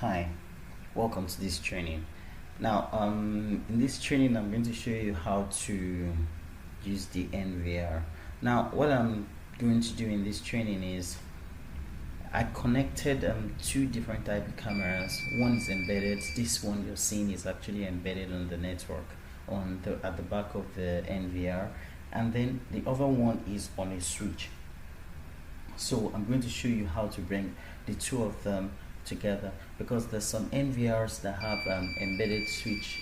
Hi, welcome to this training. Now, in this training, I'm going to show you how to use the NVR. Now, what I'm going to do in this training is I connected two different type of cameras. One is embedded. This one you're seeing is actually embedded on the network at the back of the NVR, and then the other one is on a switch. So I'm going to show you how to bring the two of them together, because there's some NVRs that have embedded switch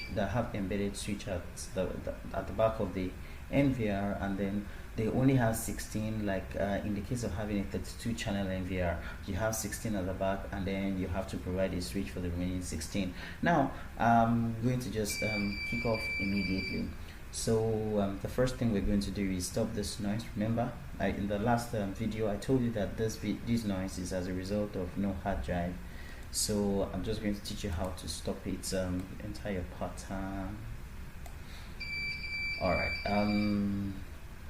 at the back of the NVR, and then they only have 16, like in the case of having a 32 channel NVR, you have 16 at the back, and then you have to provide a switch for the remaining 16. Now I'm going to just kick off immediately. So the first thing we're going to do is stop this noise. Remember, in the last video I told you that this noise is as a result of no hard drive. So I'm just going to teach you how to stop its entire pattern. Alright,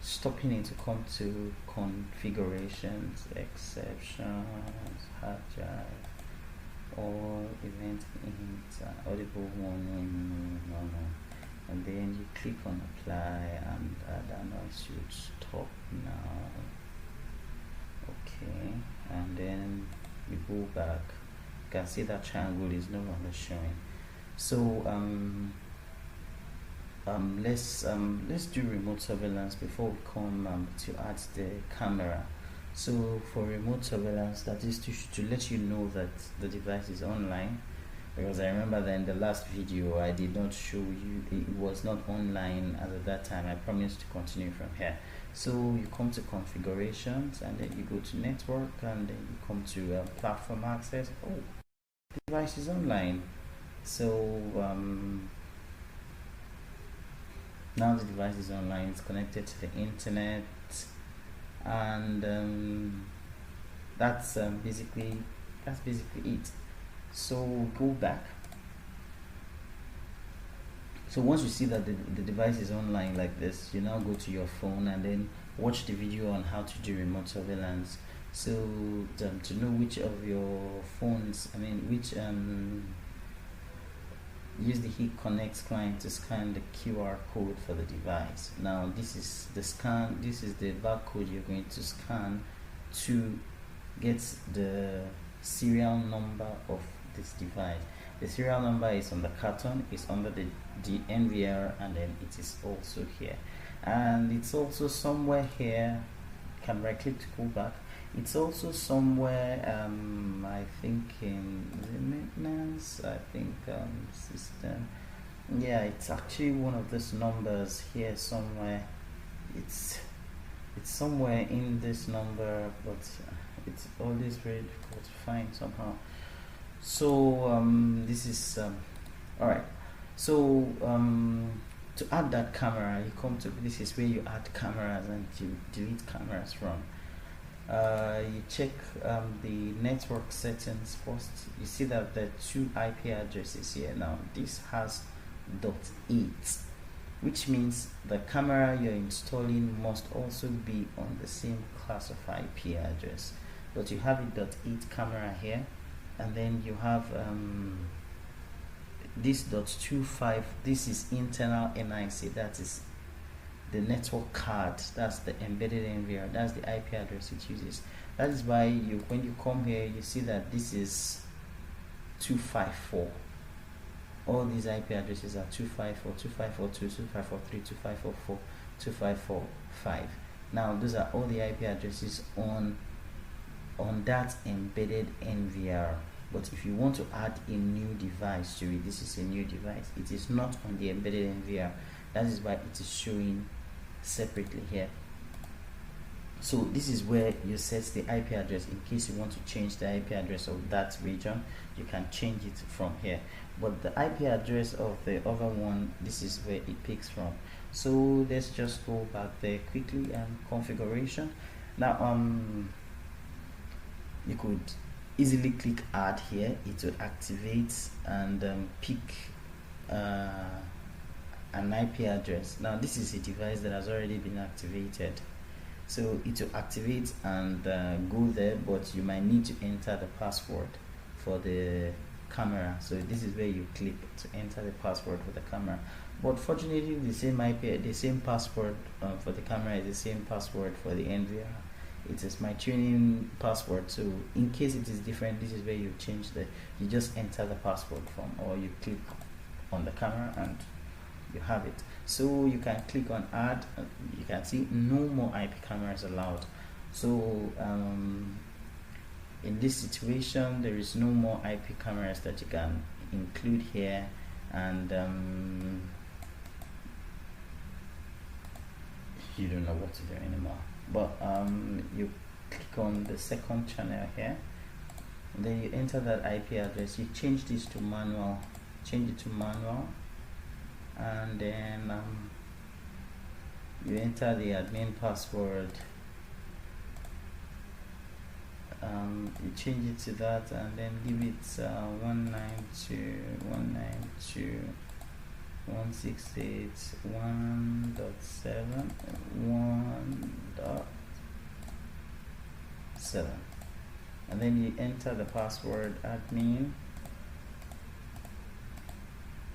stopping it to come to configurations, exceptions, hard drive, or event int, audible warning, no. And then you click on apply, and that noise should stop now. Okay, and then you go back. You can see that triangle is no longer showing. So let's do remote surveillance before we come to add the camera. So for remote surveillance, that is to let you know that the device is online, because I remember that in the last video I did not show you it was not online as at that time. I promised to continue from here. So you come to configurations, and then you go to network, and then you come to platform access. Oh, the device is online. So now the device is online, it's connected to the internet, and that's basically it. So go back. So once you see that the device is online like this, you now go to your phone and then watch the video on how to do remote surveillance. So to know which of your phones, use the Heat Connect client to scan the QR code for the device. Now this is the barcode you're going to scan to get the serial number of this device. The serial number is on the carton, it's under the NVR, and then it is also here, and it's also somewhere here. You can right click to go back. It's also somewhere I think in the maintenance, I think system. Yeah, it's actually one of these numbers here somewhere. It's somewhere in this number, but it's always very difficult to find somehow. So this is all right. So to add that camera, you come to, this is where you add cameras and you delete cameras from. You check the network settings first. You see that there are two IP addresses here. Now this has .8, which means the camera you're installing must also be on the same class of IP address. But you have a .8 camera here, and then you have this .25. This is internal NIC, that is the network card, that's the embedded NVR, that's the IP address it uses. That is why when you come here, you see that this is 254. All these IP addresses are 254, 2542, 2543, 2544, 2545. Now those are all the IP addresses on that embedded NVR. But if you want to add a new device to it, this is a new device, it is not on the embedded NVR. That is why it is showing separately here. So this is where you set the IP address. In case you want to change the IP address of that region, you can change it from here. But the IP address of the other one, this is where it picks from. So let's just go back there quickly and configuration. Now you could easily click add here. It will activate and pick an IP address. Now this is a device that has already been activated, so it will activate and go there, but you might need to enter the password for the camera. So this is where you click to enter the password for the camera. But fortunately, the same IP, the same password for the camera is the same password for the NVR. It is my training password. So in case it is different, this is where you change you just enter the password from, or you click on the camera and you have it. So you can click on add. You can see no more IP cameras allowed. So in this situation, there is no more IP cameras that you can include here, and you don't know what to do anymore. But you click on the second channel here, and then you enter that IP address. You change this to manual, change it to manual, and then you enter the admin password. You change it to that, and then give it 192.168.1.7, and then you enter the password admin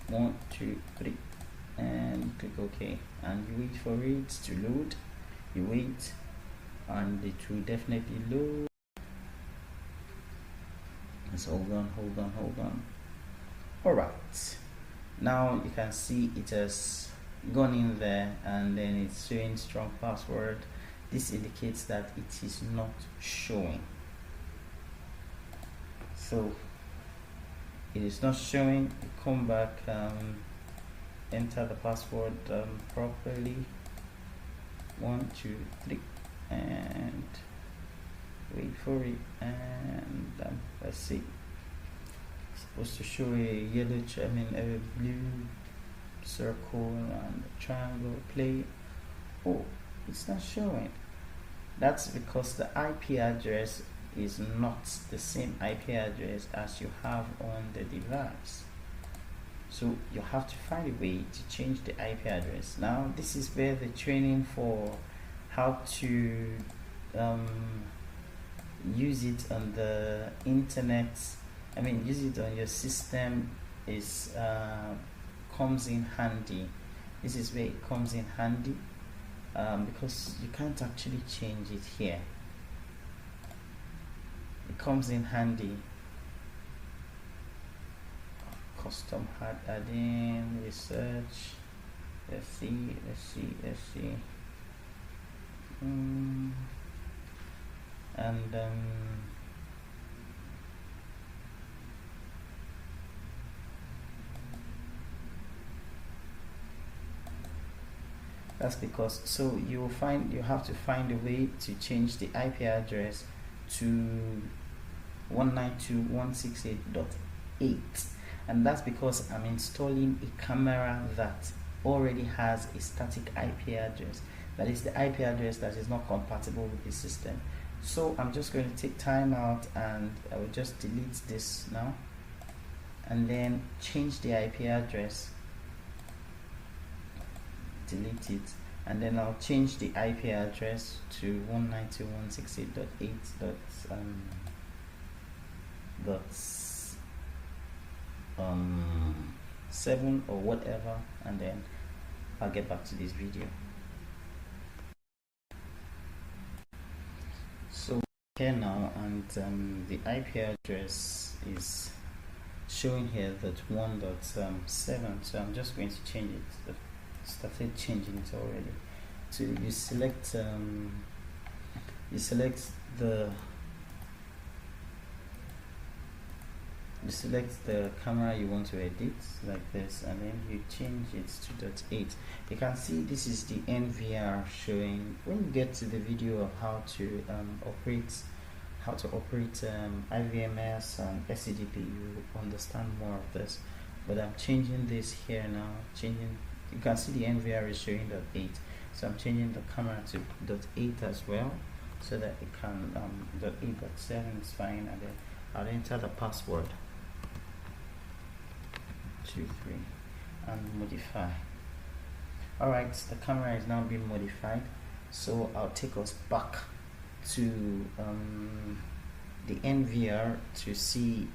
123, and you click OK, and you wait for it to load. You wait, and it will definitely load. So hold on. All right, now you can see it has gone in there, and then it's showing strong password. This indicates that it is not showing. So it is not showing. You come back, enter the password properly, 1 2 3, and wait for it, and let's see. It's supposed to show a yellow, a blue circle and a triangle play. Oh, it's not showing. That's because the IP address is not the same IP address as you have on the device. So you have to find a way to change the IP address. Now this is where the training for how to use it on the internet, use it on your system, is comes in handy. This is where it comes in handy, because you can't actually change it here. It comes in handy. Custom hard add-in, research. Let's see. And that's because, so you have to find a way to change the IP address to 192.168.8, and that's because I'm installing a camera that already has a static IP address. That is the IP address that is not compatible with the system. So I'm just going to take time out, and I will just delete this now, and then change the IP address, delete it, and then I'll change the IP address to 192.168.8.7 or whatever, and then I'll get back to this video. So here now, and the IP address is showing here that 1.7, so I'm just going to change it. I've started changing it already. So you select the camera you want to edit, like this, and then you change it to .8. You can see this is the NVR showing. When you get to the video of how to operate IVMS and SCDP, you understand more of this. But I'm changing this here now. You can see the NVR is showing .8, so I'm changing the camera to .8 as well, so that it can .8.7 is fine, and then I'll enter the password 23 and modify. Alright, the camera is now being modified, so I'll take us back to the NVR to see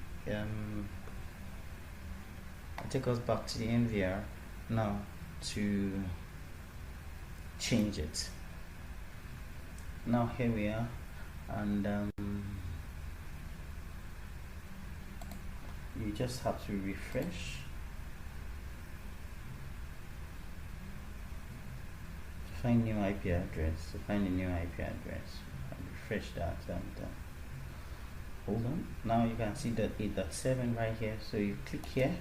take us back to the NVR now to change it. Now here we are, and you just have to refresh to find new IP address, to find a new IP address, and refresh that, and hold on. Now you can see that 8.7 right here, so you click here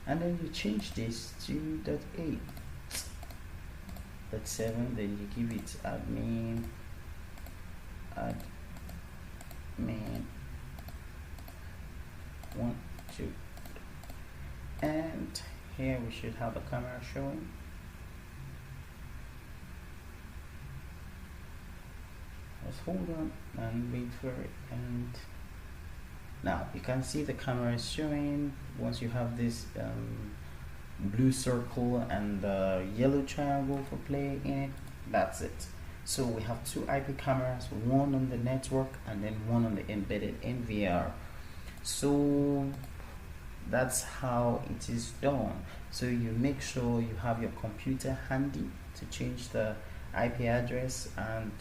and then you change this to .8.7, then you give it admin 1 2, and here we should have a camera showing. Let's hold on and wait for it, and now you can see the camera is showing. Once you have this blue circle and the yellow triangle for play in it, that's it. So we have two IP cameras, one on the network and then one on the embedded NVR. So that's how it is done. So you make sure you have your computer handy to change the IP address, and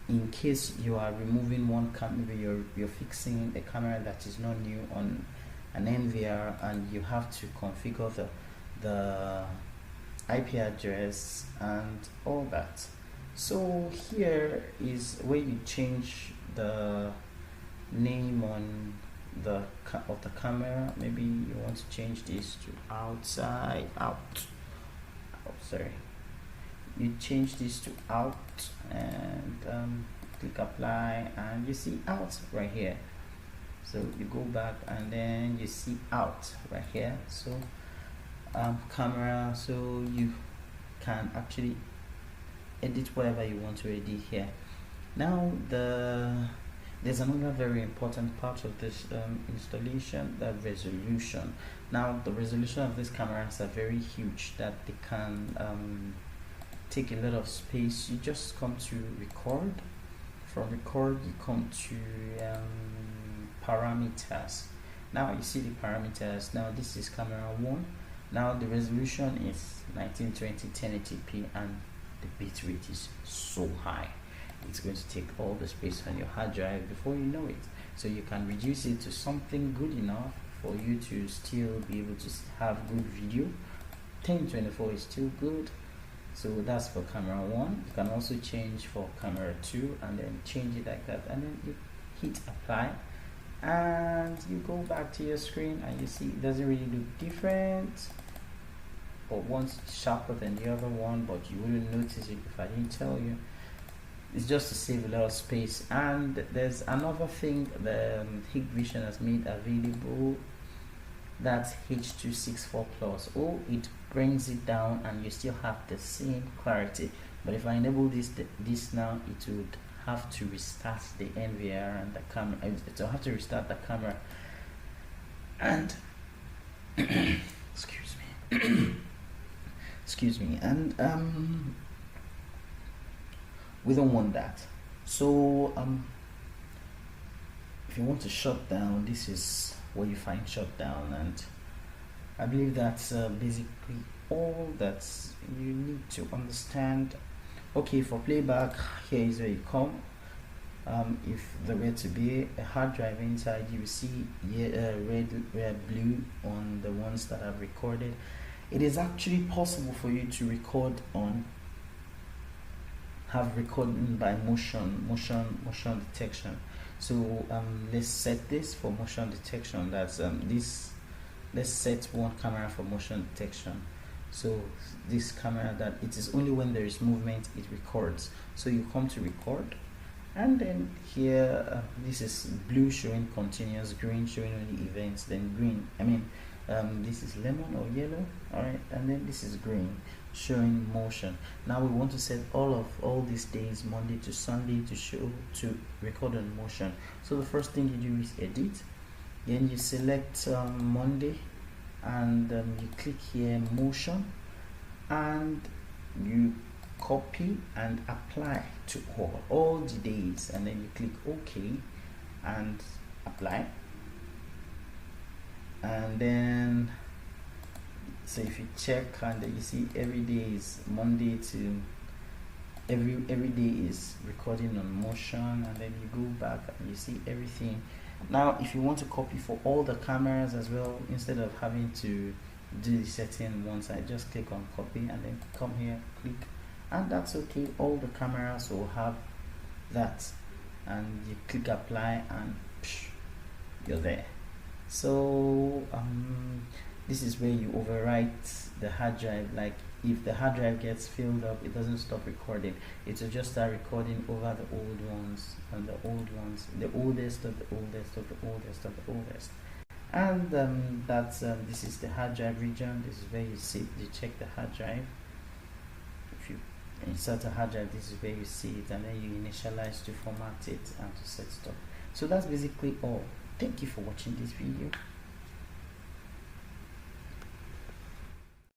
in case you are removing one camera, maybe you're fixing a camera that is not new on an NVR, and you have to configure the IP address and all that. So here is where you change the name on the camera. Maybe you want to change this to outside out. Oh, sorry. You change this to out, and click apply, and you see out right here. So you go back and then you see out right here. So camera, so you can actually edit whatever you want to edit here. Now there's another very important part of this installation, the resolution. Now the resolution of these cameras are very huge, that they can take a lot of space. You just come to record. From record you come to parameters. Now you see the parameters. Now this is camera 1. Now the resolution is 1920 1080p, and the bit rate is so high. It's going to take all the space on your hard drive before you know it. So you can reduce it to something good enough for you to still be able to have good video. 1024 is still good. So that's for camera 1. You can also change for camera 2 and then change it like that, and then you hit apply, and you go back to your screen and you see it doesn't really look different, but one's sharper than the other one, but you wouldn't notice it if I didn't tell you. It's just to save a lot of space. And there's another thing the Hikvision has made available, that's H.264 plus. Oh, it brings it down and you still have the same clarity. But if I enable this now, it would have to restart the NVR and the camera. It will have to restart the camera, and excuse me, excuse me, and we don't want that. So if you want to shut down, this is where you find shutdown, and I believe that's basically all that you need to understand. Okay, for playback, here is where you come. If there were to be a hard drive inside, you will see red, blue on the ones that I've recorded. It is actually possible for you to record on, have recording by motion detection. So let's set this for motion detection. That's this. Let's set one camera for motion detection. So this camera, that it is only when there is movement it records. So you come to record, and then here this is blue showing continuous, green showing only events, then green, this is lemon or yellow, all right, and then this is green showing motion. Now we want to set all these days, Monday to Sunday, to record on motion. So the first thing you do is edit, then you select Monday, and you click here motion, and you copy and apply to all the days, and then you click OK and apply. And then so if you check, and you see every day is Monday to every day is recording on motion, and then you go back and you see everything. Now if you want to copy for all the cameras as well, instead of having to do the setting once, I just click on copy and then come here, click, and that's okay. All the cameras will have that, and you click apply and you're there. So this is where you overwrite the hard drive. Like if the hard drive gets filled up, it doesn't stop recording, it will just start recording over the old ones and the old ones, the oldest of the oldest of the oldest of the oldest. And that's this is the hard drive region. This is where you check the hard drive. If you insert a hard drive, this is where you see it, and then you initialize to format it and to set stuff. So that's basically all. Thank you for watching this video.